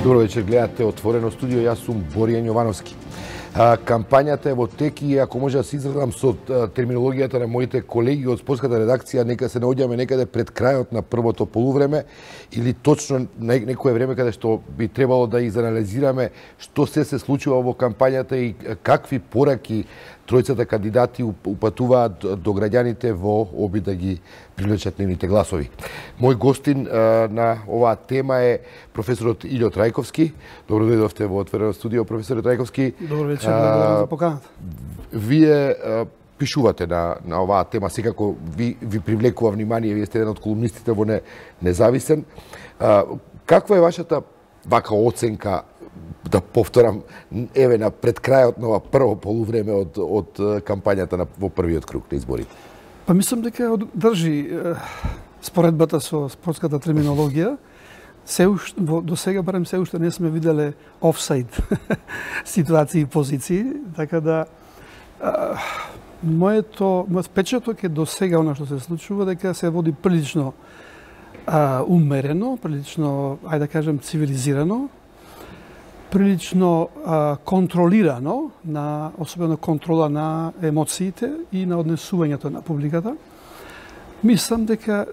Добро вечер, гледате Отворено студио, јас сум Боријан Јовановски. Кампањата е во тек и ако може да се изразам со терминологијата на моите колеги од спортската редакција, нека се наоѓаме некаде пред крајот на првото полувреме или точно некое време каде што би требало да изанализираме што се случува во кампањата и какви пораки тројцата кандидати упатуваат до граѓаните во обид да ги привлечат нивните гласови. Мој гостин на оваа тема е професорот Илјо Трајковски. Добро дојдовте во Отворено студио, професор Трајковски. Добро вечер, благодарам за поканата. Вие пишувате на оваа тема, секако ви привлекува внимание, вие сте еден од колумнистите во Независен. Каква е вашата вака оценка, да повторам, еве на пред крајот на ова прво полувреме од кампањата во првиот круг на изборите? Па мислам дека држи споредбата со спортската терминологија. До сега барем се уште не сме виделе офсайд ситуации и позиции, така да мојот впечаток е до сега она што се случува дека се води прилично умерено, прилично, ајде да кажем, цивилизирано, прилично контролирано, особено контрола на емоциите и на однесувањето на публиката. Мислам дека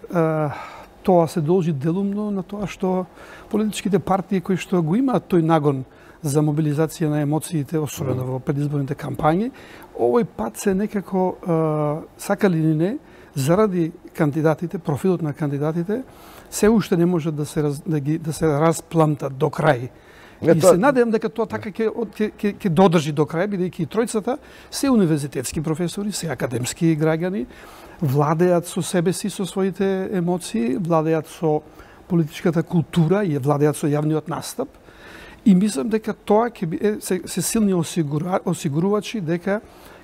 тоа се должи делумно на тоа што политичките партии кои што го имаат тој нагон за мобилизација на емоциите, особено во предизборните кампањи, овој пат се некако сакали или не, заради кандидатите, профилот на кандидатите, се уште не може да се распламтат до крај. И се надевам дека тоа така ќе додржи до крај, бидејќи тројцата се универзитетски професори, се академски граѓани, владеат со себе си, со своите емоции, владеат со политичката култура и владеат со јавниот настап. И мислам дека тоа ќе се силни осигурувачи дека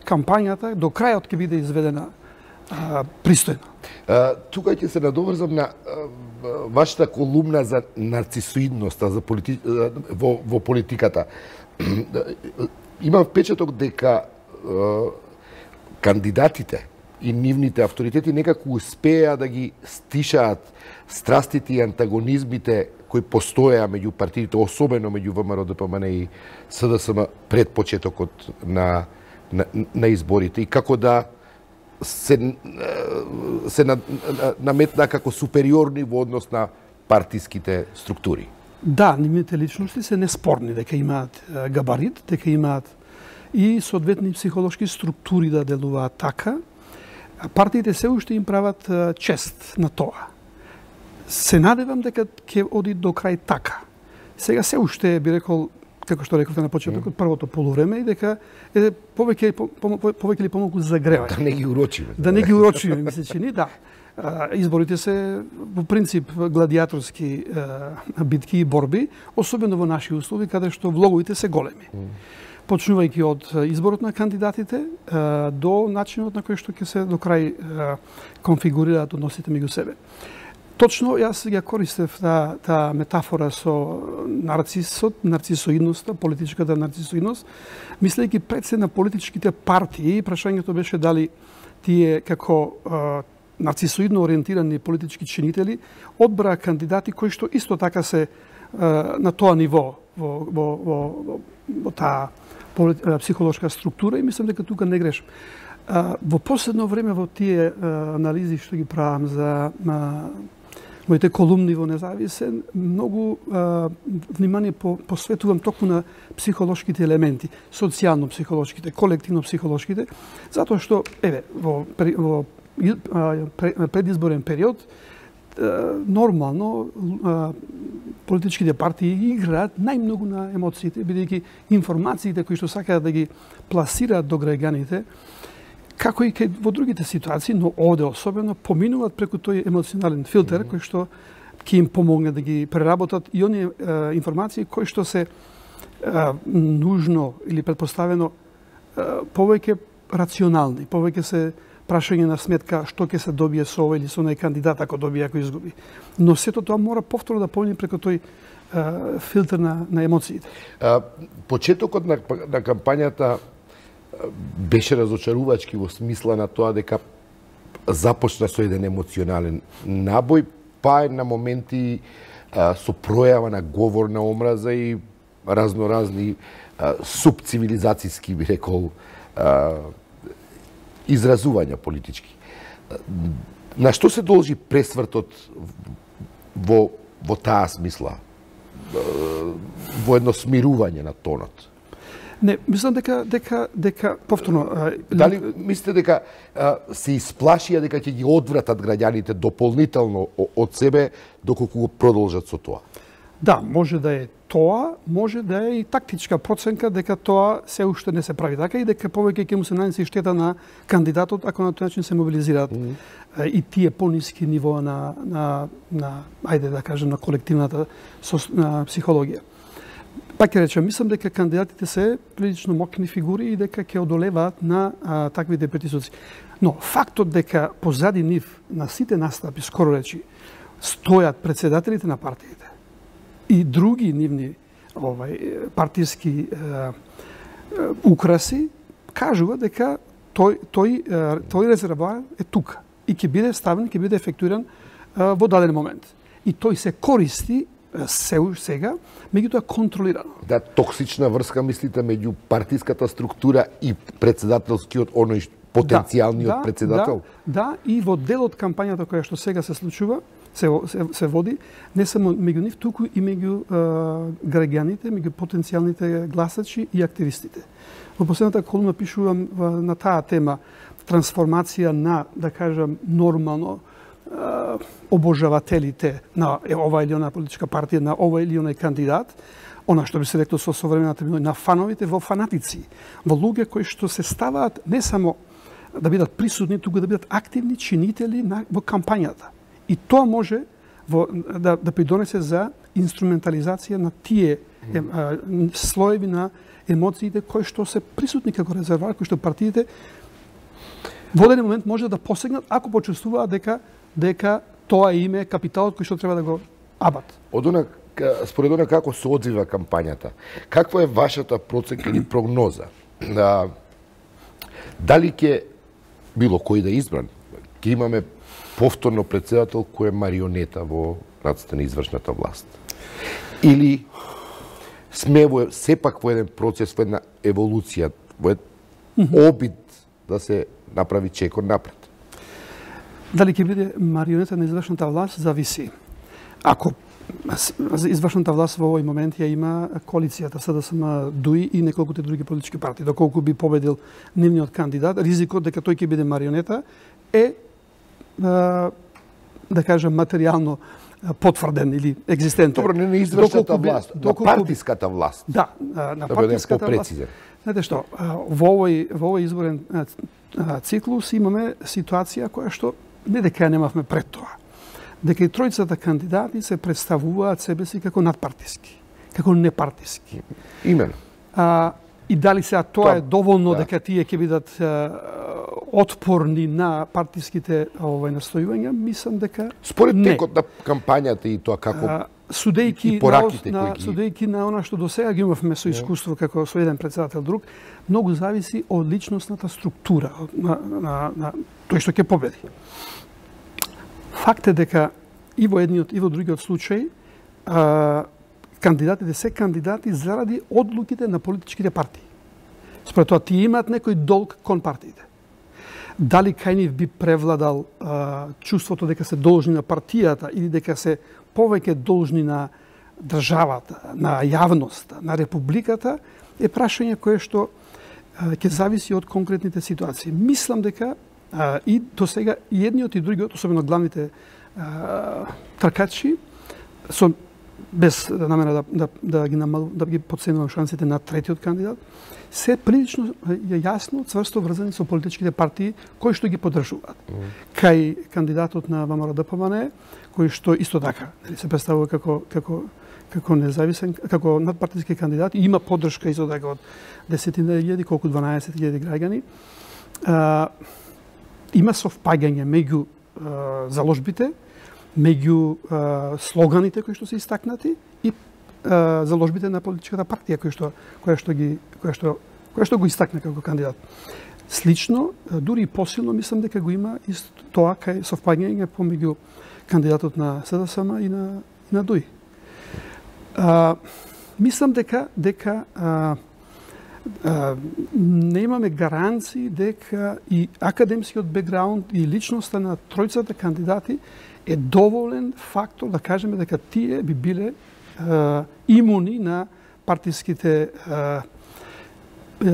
кампањата до крајот ќе биде изведена пристојно. Тука ќе се надоврзам на вашата колумна за нарцисоидноста во политиката. Имам впечаток дека кандидатите и нивните авторитети некако успеа да ги стишаат страстите и антагонизмите кои постоеа меѓу партиите, особено меѓу ВМРО, ДПМН и СДСМ пред почетокот на изборите и како да се наметна како супериорни во однос на партиските структури. Да, нивните личности се неспорни дека имаат габарит, дека имаат и соодветни психолошки структури да делуваат така. Партиите се уште им прават чест на тоа. Се надевам дека ќе оди до крај така. Сега се уште би рекол, како што рековте на почетокот, првото полувреме и дека повеќе или помалку загревање. Да не ги урочиме. Да не ги урочиме, ми се чини, да. Изборите се во принцип гладиаторски битки и борби, особено во наши услови каде што влоговите се големи. Почнувајќи од изборот на кандидатите до начинот на кој што ќе се до крај конфигурираат односите меѓу себе. Точно јас ја користев таа метафора со нарцисоидноста, политичката нарцисоидност, мислејќи пред се на политичките партии, прашањето беше дали тие како нарцисоидно ориентирани политички чинители одбраа кандидати кои што исто така се на тоа ниво во таа психолошка структура и мислам дека тука не грешам. Во последно време во тие анализи што ги правам за моите колумни во Независен, многу внимание посветувам токму на психолошките елементи, социјално-психолошките, колективно-психолошките, затоа што, во предизборен период, нормално политичките партии играат најмногу на емоциите, бидејќи информациите кои што сакаат да ги пласираат до граѓаните, како и во другите ситуации, но овде особено, поминуваат преку тој емоционален филтер кој што ќе им помогне да ги преработат и оние информации кои што се нужно или предпоставено повеќе рационални, повеќе се прашање на сметка што ќе се добие со овој или со оној кандидат ако добие, ако изгуби. Но сето тоа мора повторно да помине преку тој филтер на емоциите. Почетокот на кампањата беше разочарувачки во смисла на тоа дека започна со еден емоционален набој, па на моменти со пројава на говорна омраза и разноразни субцивилизацијски, би рекол, изразувања политички. На што се должи пресвртот во таа смисла? Во едно смирување на тонот? Не, мислам дека повторно... Дали мислите дека се исплашија дека ќе ги одвратат граѓаните дополнително од себе доколку го продолжат со тоа? Да, може да е тоа, може да е и тактичка проценка дека тоа се уште не се прави така и дека повеќе ќе му се нанесе штета на кандидатот ако на тој начин се мобилизираат и тие пониски нивоа на ајде да кажем на колективната психологија. Пак ќе речем, мислам дека кандидатите се прилично мокни фигури и дека ќе одолеваат на таквите притисоци. Но фактот дека позади нив на сите настапи, скоро речи, стојат председателите на партиите и други нивни партиски украси, кажува дека тој резервоар е тука и ќе биде ставен, ќе биде ефектуиран во даден момент. И тој се користи сега, меѓутоа контролирано. Да, токсична врска, мислите, меѓу партиската структура и председателскиот, оној потенцијалниот председател? Да, и во дел од кампањата која што сега се случува, се води, не само меѓу нив, туку и меѓу граѓаните, меѓу потенцијалните гласачи и активистите. Во последната колуна пишувам на таа тема трансформација на, да кажам, нормално обожавателите на ова или она политичка партија, на ова или онај кандидат, она што би се рекло со современата терминологија, на фановите во фанатици, во луѓе кои што се ставаат не само да бидат присутни, туку да бидат активни чинители во кампањата. И тоа може да придонесе за инструментализација на тие слоеви на емоциите кои што се присутни како резервоар, кои што партиите во даден момент може да посегнат ако почувствуваат дека тоа име е капиталот кој што треба да го абат. Според она како се одвива кампањата, каква е вашата проценка или прогноза? Дали ќе било кој да избран, ќе имаме повторно председател кој е марионета во раците на извршната власт? Или сме сепак во еден процес, во една еволуција, во обид да се направи чекор напред? Дали ќе биде марионета на извршната власт, зависи. Ако извршната власт во овој момент ја има коалицијата СДСМ, ДУИ и неколкуте други политички партии, доколку би победил нивниот кандидат, ризикот дека тој ќе биде марионета е, да кажем, материјално потврден или екзистентен. Добро, не на извршната власт, на партиската власт. Да, на партиската власт. Знаете што, во овој изборен циклус имаме ситуација која што не дека ја немавме пред тоа. Дека и тројцата кандидати се представуваат себе си како надпартиски, како непартиски. Имено. И дали сега тоа е доволно дека тие ќе бидат отпорни на партиските настојувања, мислам дека според текот на кампањата и тоа како судејќи на она што досега ги имавме со искуство како со еден председател друг, многу зависи од личностната структура на тој што ќе победи. Факт е дека и во едниот и во другиот случај кандидатите се кандидати заради одлуките на политичките партии. Според тоа тие имаат некој долг кон партиите. Дали кај нив би превладал чувството дека се должни на партијата или дека се повеќе должни на државата, на јавноста, на републиката, е прашање кое што ќе зависи од конкретните ситуации. Мислам дека и до сега и едниот и другиот, особено главните тркачи, без намера да ги подценувам шансите на третиот кандидат, се прилично јасно, цврсто врзани со политичките партии кои што ги поддржуваат. Кај кандидатот на ВМРО-ДПМН, кој што исто така се представува како независен, како надпартиски кандидат и има поддршка исто така од 10.000, колку 12.000 граѓани. Има совпаѓање меѓу заложбите, меѓу слоганите кои што се истакнати и заложбите на политичката партија која што го истакна како кандидат. Слично, дури и посилно мислам дека го има исто тоа кај совпаѓање помеѓу кандидатот на СДСМ и на ДУИ. Мислам дека не имаме гаранции дека и академскиот бекграунд и личноста на тројцата кандидати е доволен фактор да кажеме дека тие би биле имуни на партиските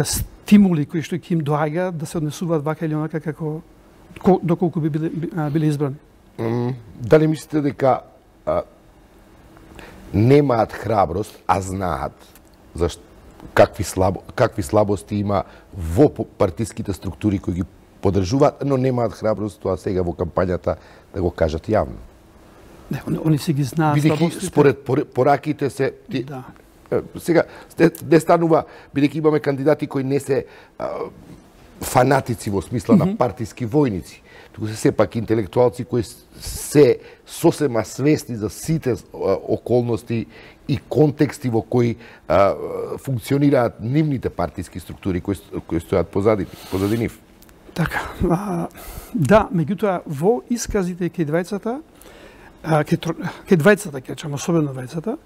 стимули кои што ќе им доаѓа да се однесуваат вака или онака како доколку би биле избрани. Дали мислите дека немаат храброст, а знаат какви слабости има во партиските структури кои ги поддржуваат, но немаат храброст тоа сега во кампањата да го кажат јавно? Не, они си ги знаат слабостите. Според пораките се... Да. Сега, не станува, бидејќи имаме кандидати кои не се фанатици во смисла на партиски војници, туку се сепак интелектуалци кои се сосема свесни за сите околности и контексти во кои функционираат нивните партиски структури кои стојат позади нив. Така, да, меѓутоа во исказите кај двајцата, ќе речам особено двајцата,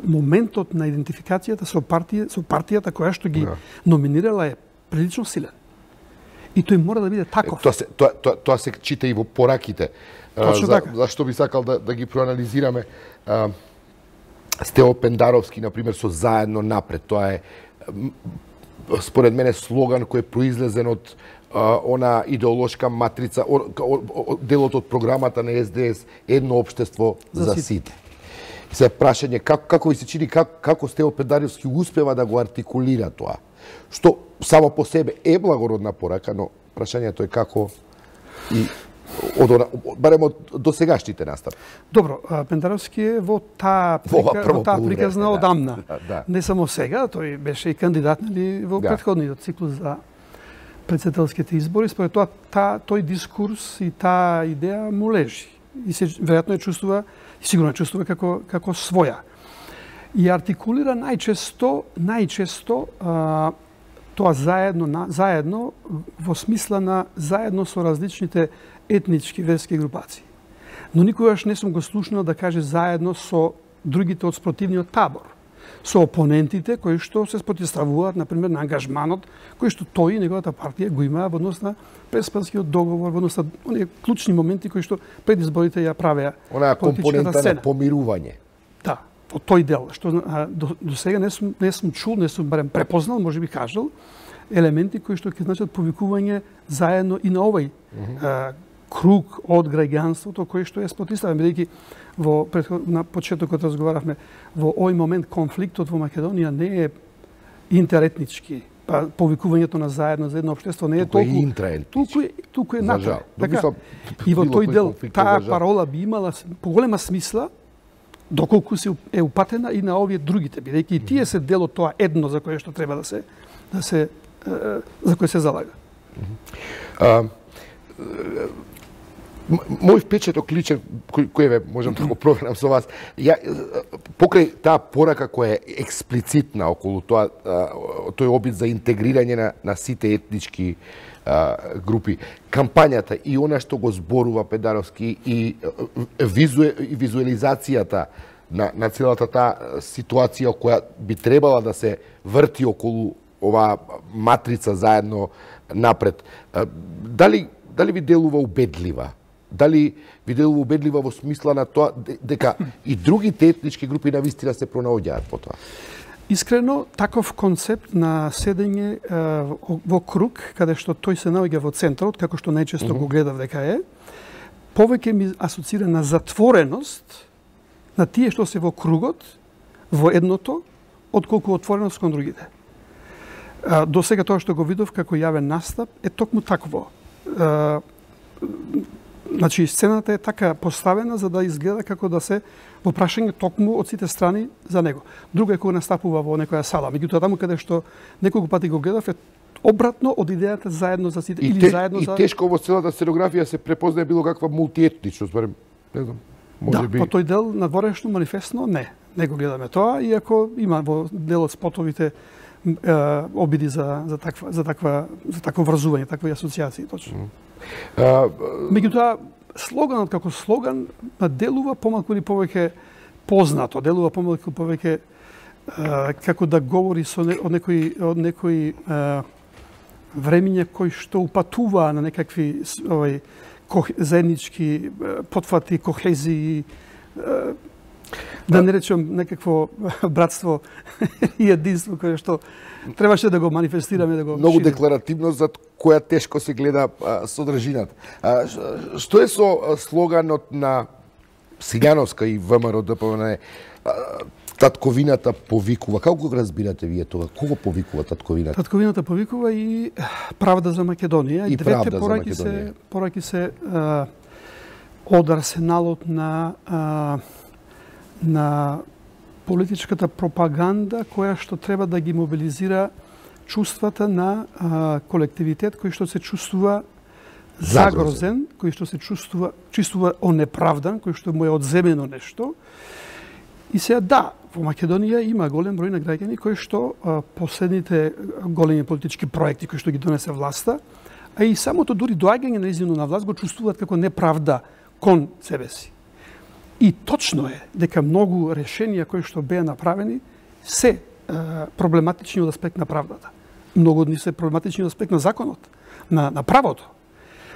моментот на идентификацијата со партијата која што ги номинирала е прилично силен. И тој мора да биде таков. Тоа се чита и во пораките. Точно така. Зашто би сакал да ги проанализираме. Стево Пендаровски, например, со Заедно напред. Тоа е, според мене, слоган кој е произлезен од она идеолошка матрица, делот од програмата на СДС, едно општество за сите. Се прашање како ви се чини, како Стево Пендаровски успева да го артикулира тоа? Што само по себе е благородна порака, но прашањето е како и барем од досегашните настапи. Добро, Пендаровски е во таа приказна одамна. Да. Не само сега, тој беше и кандидат во претходниот циклус за председателските избори. Според тоа, тој дискурс и таа идеја му лежи. И се веројатно ја чувствува, и сигурно ја чувствува како своја. И артикулира најчесто тоа заедно во смисла на заедно со различните етнички верски групации. Но никогаш не сум го слушнал да каже заедно со другите од спротивниот табор, со опонентите кои што се спротивставуваат, например, на ангажманот кој што тој и неговата партија го имаа во однос на Преспанскиот договор, во однос на оние клучни моменти кои што пред изборите ја правеа онаа компонента на помирување. Да, во тој дел, што до сега не сум чул, не сум барем препознал, можеби кажал, елементи кои што ќе значат повикување заедно и на овој круг од граѓанството кој што е спротивставен, бидејќи на почетокот разговаравме, во овој момент конфликтот во Македонија не е интеретнички, па повикувањето на заедно за едно општество не е туку е натре. Така, и во тој дел таа парола би имала поголема смисла доколку се е упатена и на овие другите, бидејќи и тие се дел од тоа едно за кое што треба за кое се залага. Мој впечаток личен, кој можам да го проверам со вас, покрај таа порака која е експлицитна околу тој обид за интегрирање на сите етнички групи, кампањата и она што го зборува Пендаровски и визуализацијата на целата таа ситуација која би требала да се врти околу оваа матрица заедно напред. Дали ви делува убедлива? Дали ви делува убедлива во смисла на тоа дека и другите етнички групи навистина се пронаоѓаат по тоа? Искрено, таков концепт на седење во круг, каде што тој се наоѓа во центарот, како што најчесто го гледав дека е, повеќе ми асоцира на затвореност на тие што се во кругот, во едното, отколку отвореност кон другите. До сега тоа што го видов како јавен настап е токму такво. Значи, сцената е така поставена за да изгледа како да се во прашање токму од сите страни за него. Друго е кога настапува во некоја сала. Меѓутоа, таму каде што неколку пати го гледав е обратно од идејата заедно за сите или заедно за... И тешко во целата сценографија се препознае било каква мултиетничност, барем, не знам, може би... Да, по тој дел надворешно манифестно не го гледаме тоа, иако има во делот спотовите обиди за такво врзување, такви асоциации, точно. Меѓутоа, слоганот како слоган делува помалку или повеќе познато, делува помалку повеќе како да говори од некои времиња кои што упатуваа на некакви заеднички потфати, кохезии, да не речем некакво братство и единство кое што требаше да го манифестираме, да го многу ширим. декларативно за која тешко се гледа содржината. Што е со слоганот на Силјановска и ВМРО ДПМН? Татковината повикува. Како го разбирате вие тоа? Кого повикува татковината? Татковината повикува и Правда за Македонија. И двете Правда за Македонија. пораки се од арсеналот на политичката пропаганда која што треба да ги мобилизира чувствата на колективитет кој што се чувствува загрозен, кој што се чувствува онеправдан, кој што му е одземено нешто. И сега да, во Македонија има голем број на граѓани кои што последните големи политички проекти кои што ги донесе власта, а и самото дури доаѓање на нејзино на власт го чувствуваат како неправда кон себе си. И точно е дека многу решенија кои што беа направени се проблематични од аспект на правдата. Многу од нив се проблематични од аспект на законот, на правото.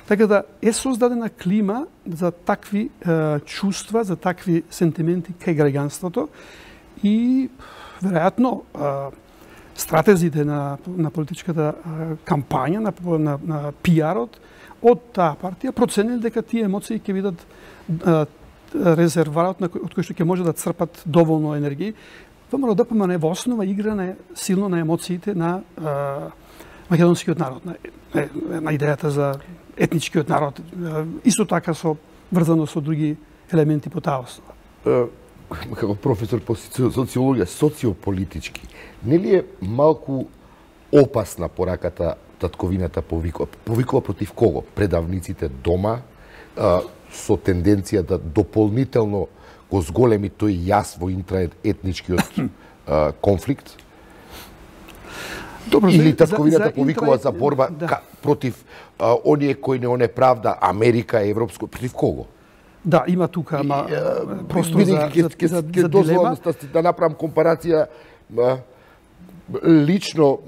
Така да е создадена клима за такви чувства, за такви сентименти кај граѓанството и веројатно стратезите на политичката кампања, на пиарот од таа партија проценили дека тие емоции ќе бидат резерварот од кој што ќе може да црпат доволно енергија. ВМРО ДПМН во основа игра силно на емоциите на македонскиот народ, на идејата за етничкиот народ, исто така врзано со други елементи по таа основа. Како професор по социологија, социополитички, нели е малку опасна пораката татковината повикува? Повикува против кого? Предавниците дома, со тенденција да дополнително го зголеми тој јас во интраетничкиот конфликт? Добро, или татковината повикува за борба да. Против оние кои не онеправда Америка, Европско, против кого? Да, има тука простор за дилема. Да направам компарација лично,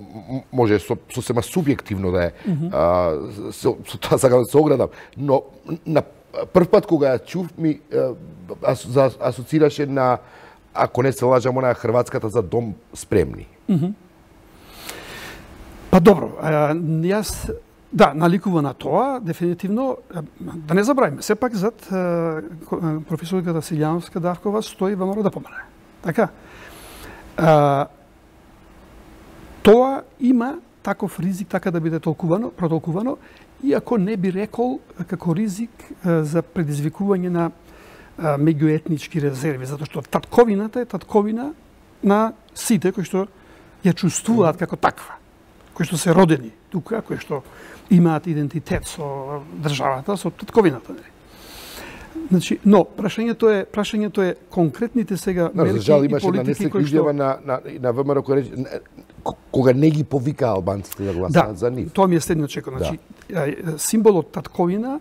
може сосема субјективно да е, со тоа сакам да се оградам, но на прв пат кога ја чув ми асоцираше на, ако не се лажам, она хрватската за дом спремни. Па добро, јас наликува на тоа, дефинитивно, да не забравиме, сепак зад професорката Силјановска Даркова стои ВМРО ДПМН. Така? Тоа има таков ризик така да биде протолкувано, иако не би рекол како ризик за предизвикување на меѓуетнички резерви, затоа што татковината е татковина на сите кои што ја чувствуваат како таква, кои што се родени тука, кои што имаат идентитет со државата, со татковината. Значи, но прашањето е конкретните сега мерки за жал и имаше политики кои што на ВМРО кој рече кога не ги повика албанците да гласаат за нив. Тоа ми е следниот чекор. Значи, символот татковина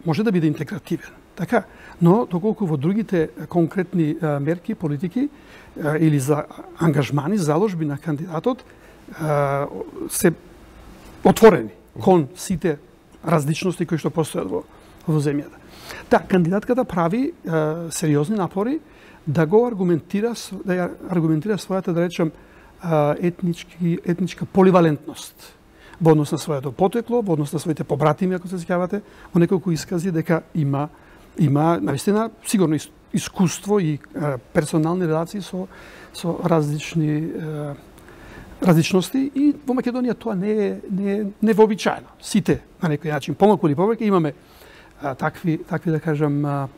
може да биде интегративен, така? Но доколку во другите конкретни мерки, политики или за ангажмани, заложби на кандидатот се отворени кон сите различности кои што постојат во земјата. Да, кандидатката прави сериозни напори да го аргументира својата, да речем, етничка поливалентност во однос на своето потекло, во однос на своите побратими, ако се сеќавате, во неколку искази дека има навистина сигурно искуство и персонални релации со различности и во Македонија тоа не е вообичаено. Сите на некој начин помалку или повеќе имаме такви да кажам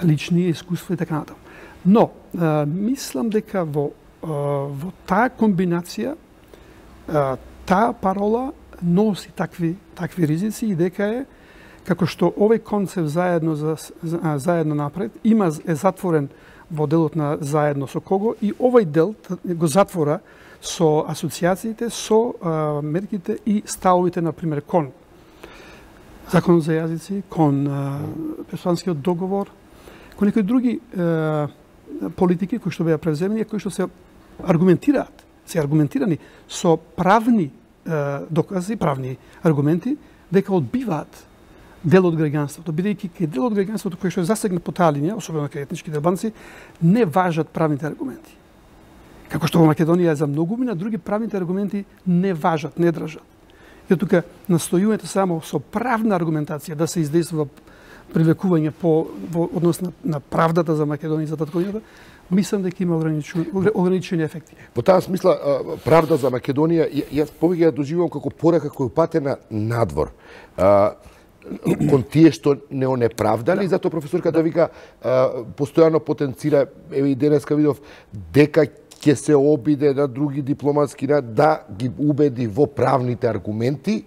лични искуства и така натаму. Но мислам дека во таа комбинација таа парола носи такви ризици и дека е како што овој концепт заедно напред е затворен во делот на заедно со кого и овој дел го затвора со асоциациите, со мерките и ставовите, например, кон Законот за јазици, кон Песуанскиот договор, кон некои други политики кои што беа превземени, кои што се аргументирани со правни докази, правни аргументи, дека одбиваат дел од граѓанството, бидејќи кај дел од граѓанството кој што е засегнат по таа линија, особено кај етничките албанци, не важат правните аргументи. Како што во Македонија за многумина други правните аргументи не важат, не држат. И тука настојувањето само со правна аргументација да се издейства привлекување во однос на правдата за Македонија и за татковината, мислам дека има ограничени ефекти. Во таа смисла, правда за Македонија, јас повеќе ја доживувам како порака која упатена надвор. Кон тие што не о неправдали, затоа професорката вика, постојано потенцира, еве и денеска видов, дека ќе се обиде на други дипломатски да ги убеди во правните аргументи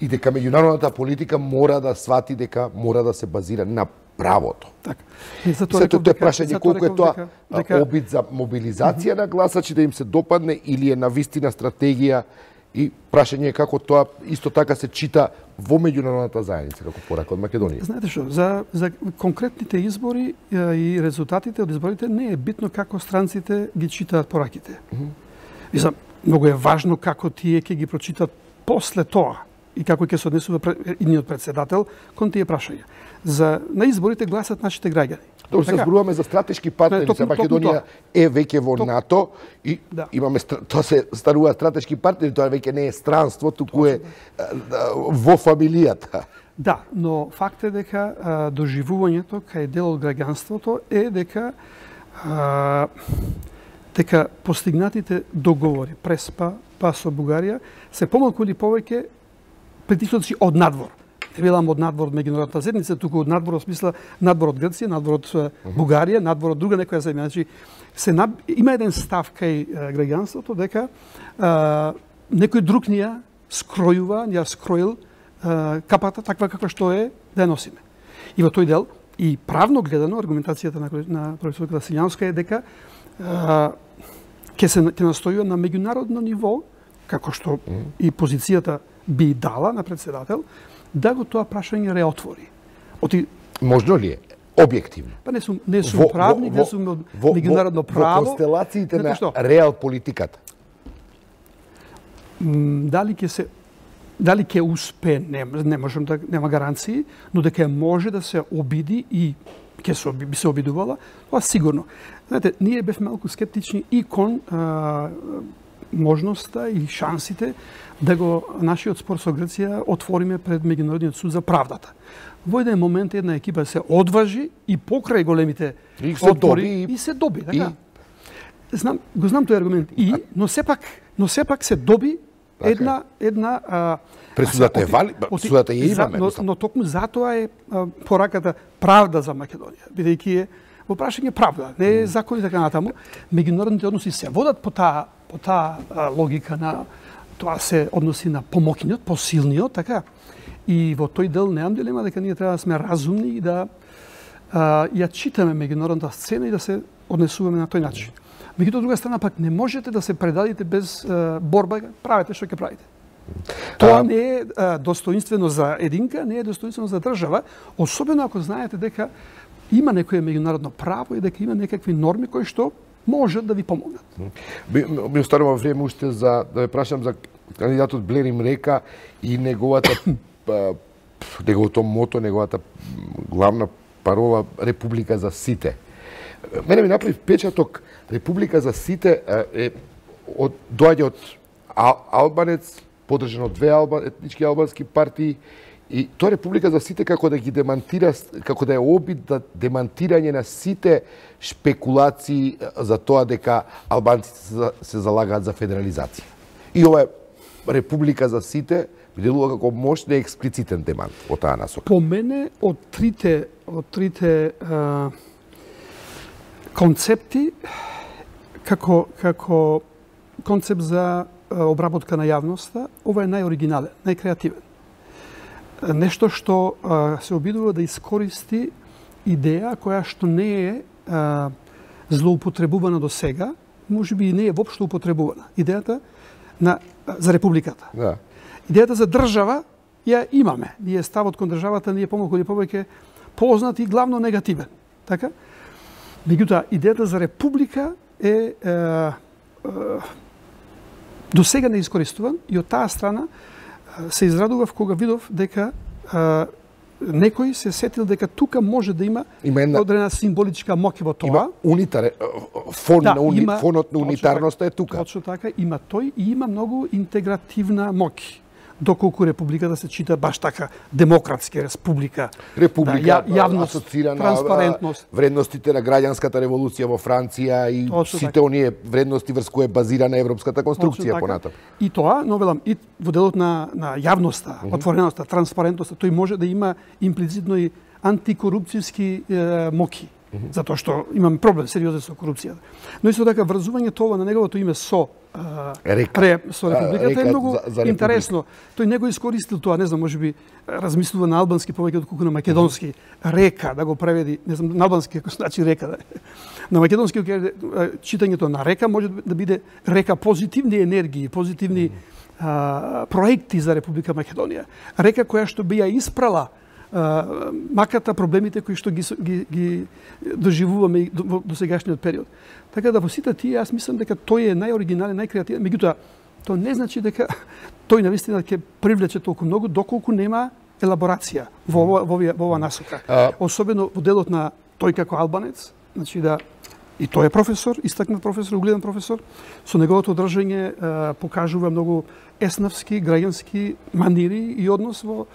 и дека меѓународната политика мора да свати дека мора да се базира на правото. Така. Сето е прашање колку е тоа обид за мобилизација на гласачи да им се допадне или е навистина стратегија, и прашање е како тоа исто така се чита во меѓународната заедница како порака од Македонија. Знаете што, за конкретните избори и резултатите од изборите не е битно како странците ги читаат пораките. Мислам, многу е важно како тие ќе ги прочитат после тоа и како ќе се однесува идниот председател кон тие прашања. На изборите гласат нашите граѓани. Тоа се зборуваме за стратешки партнери, за Македонија е веќе во НАТО и имаме тоа се станува стратешки партнери, тоа веќе не е странство, туку е во фамилијата. Да, но факт е дека доживувањето кај дел од граѓанството е дека постигнатите договори през па со Бугарија се помалку или повеќе притиснати од надвор. Не велам од надвор од меѓународната заедница, туку од надвор од смисла надвор од Грција, надвор од Бугарија, надвор од друга некоја земја. Значи има еден став кај граѓанството дека некој друг ни ја скројува, ни ја скроил капата таква каква што е да ја носиме. И во тој дел и правно гледано аргументацијата на професорката Силјанска е дека ќе настојува на меѓународно ниво, како што и позицијата би дала на председател, да го тоа прашање реотвори. Можно ли е? Објективно. Па не сум правник, не сум меѓународно право. Во констелациите на реал политиката. Дали ќе успе, не можам да нема гаранции, но дека може да се обиди и би се обидувала, тоа сигурно. Знаете, ние бевме малку скептични и кон можноста и шансите да го нашиот спор со Грција отвориме пред Меѓународниот суд за правдата. Во еден момент една екипа се одважи и покрај големите отпори и се доби, така. Го знам тој аргумент но сепак се доби една пресудата е вали, пресудата ја имаме. Но токму затоа е пораката правда за Македонија, бидејќи е во прашање правда, не е закон и така натаму. Меѓународните односи се водат по таа логика на тоа се односи на помоќниот, посилниот, така. И во тој дел немам дилема дека ние треба да сме разумни и да ја читаме меѓународната сцена и да се однесуваме на тој начин. Меѓутоа, од друга страна, пак не можете да се предадите без борба, правете што ќе правите. Тоа не е достоинствено за единка, не е достоинствено за држава, особено ако знаете дека има некое меѓународно право и дека има некакви норми кои што можат да ви помогнат. Ми останува време уште за да ве прашам за кандидатот Блерим Река и неговото мото, неговата главна парола Република за сите. Мене ми направи впечаток Република за сите доаѓа од албанец, подржан од две етнички албански партии, и тоа Република за сите како да ги демантира, како да е обид за демантирање на сите шпекулации за тоа дека албанците се залагаат за федерализација. И ова Република за сите би делува како мощен експлицитен демант во таа насока. По мене од трите концепти како концепт за обработка на јавноста, ова е најоригинален, најкреативен. Нешто што се обидува да искористи идеја која што не е злоупотребувана до сега, можеби и не е воопшто употребувана. Идејата за републиката. Да. Идејата за држава ја имаме. Ние ставот кон државата ние помалку или повеќе познат и главно негативен. Така? Меѓутоа, идејата за република е до сега не искористуван и од таа страна се израдував кога видов дека некој се сетил дека тука може да има одредена символичка моќ во тоа. Има фонот на унитарноста е тука. Точно така, има тој и има многу интегративна моќ. Доколку републиката се чита баш така демократски республика. Република, јавност, асоцирана транспарентност. Вредностите на граѓанската револуција во Франција и сите оние вредности врз кои е базирана европската конструкција понатаму. И тоа, но велам, и во делот на јавноста, отвореноста, транспарентноста, тој може да има имплицитно и антикорупцијски моки. Затоа што имаме проблем сериозен со корупцијата. Но исто така врзување тоа на неговото име со републиката е многу интересно. Тој не го искористил тоа, не знам, можеби размислува на албански повеќе отколку на македонски. Река да го преведи, не знам, на албански како значи река. На македонски читањето на река може да биде река позитивни енергии, позитивни проекти за Република Македонија. Река која што би ја испрала маката проблемите кои што ги доживуваме до сегашниот период. Така да во сите тие јас мислам дека тој е најоригинален, најкреативен, меѓутоа тоа не значи дека тој навистина ќе привлече толку многу доколку нема елаборација во ова насока. Особено во делот на тој како албанец, значи да и тој е професор, истакнат професор, угледен професор, со неговото држање покажува многу еснавски, граѓански манири и однос во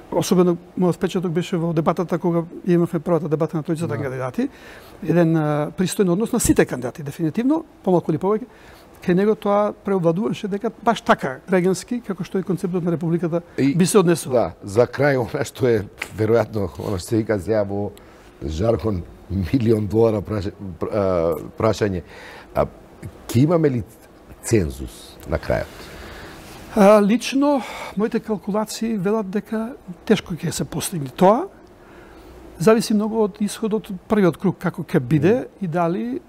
особено мојот впечаток беше во дебатата кога имавме првата дебата на тројцата кандидати, еден пристоен однос на сите кандидати, дефинитивно, помалку или повеќе, кај него тоа преобладуваше дека баш така граѓански како што е концептот на републиката би се однесува. Да, за крај она што е веројатно она што се вика сега во жаргон $1.000.000 прашање. Ќе имаме ли цензус на крајот? Лично, моите калкулации велат дека тешко ќе се постигне тоа. Зависи многу од исходот првиот круг како ќе биде и дали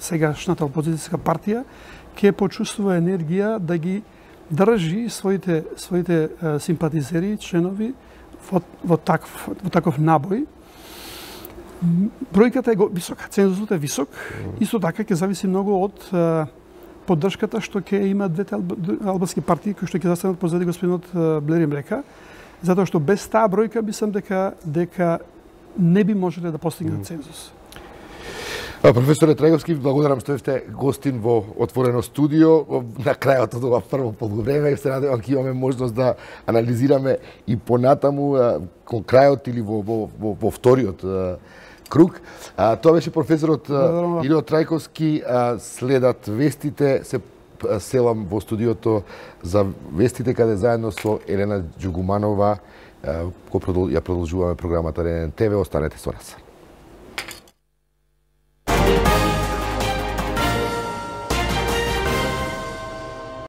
сегашната опозицијска партија ќе почувствува енергија да ги држи своите симпатизери, членови во таков набој. Бројката е висока, цензусот е висок. Исто така ќе зависи многу од поддршката што ќе има двете албански партии кои што ќе застанат позади господинот Блери Млека, затоа што без таа бројка мислам дека не би можеле да постигнат цензус. Професоре Трајковски, благодарам што сте гостин во отворено студио. На крајот од ова прво полувреме се надевам ќе имаме можност да анализираме и понатаму кон крајот или во вториот круг. Тоа беше професорот Илио Трајковски. Следат вестите, се селам во студиото за вестите каде заедно со Елена Џугуманова ја продолжуваме програмата РНТВ. Останете со нас.